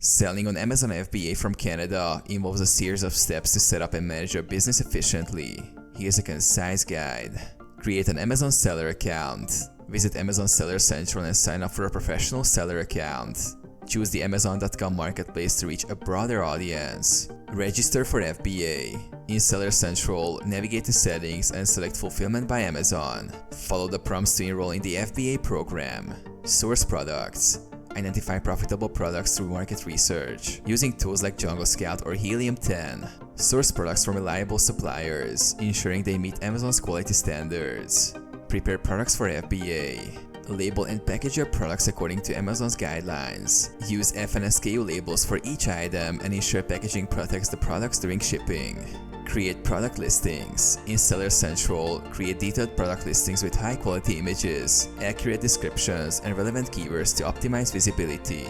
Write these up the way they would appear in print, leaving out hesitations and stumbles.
Selling on Amazon FBA from Canada involves a series of steps to set up and manage your business efficiently. Here's a concise guide. Create an Amazon seller account. Visit Amazon Seller Central and sign up for a professional seller account. Choose the Amazon.com marketplace to reach a broader audience. Register for FBA. In Seller Central, navigate to Settings and select Fulfillment by Amazon. Follow the prompts to enroll in the FBA program. Source products. Identify profitable products through market research, using tools like Jungle Scout or Helium 10. Source products from reliable suppliers, ensuring they meet Amazon's quality standards. Prepare products for FBA. Label and package your products according to Amazon's guidelines. Use F and SKU labels for each item and ensure packaging protects the products during shipping. Create product listings. In Seller Central, create detailed product listings with high-quality images, accurate descriptions, and relevant keywords to optimize visibility.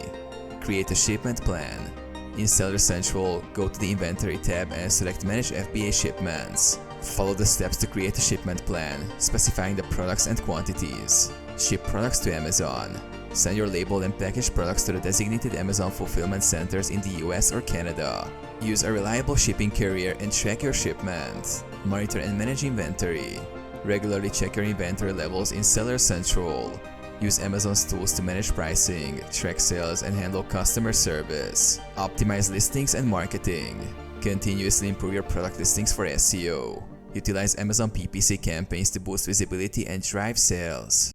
Create a shipment plan. In Seller Central, go to the Inventory tab and select Manage FBA Shipments. Follow the steps to create a shipment plan, specifying the products and quantities. Ship products to Amazon. Send your labeled and packaged products to the designated Amazon fulfillment centers in the US or Canada. Use a reliable shipping carrier and track your shipment. Monitor and manage inventory. Regularly check your inventory levels in Seller Central. Use Amazon's tools to manage pricing, track sales, and handle customer service. Optimize listings and marketing. Continuously improve your product listings for SEO. Utilize Amazon PPC campaigns to boost visibility and drive sales.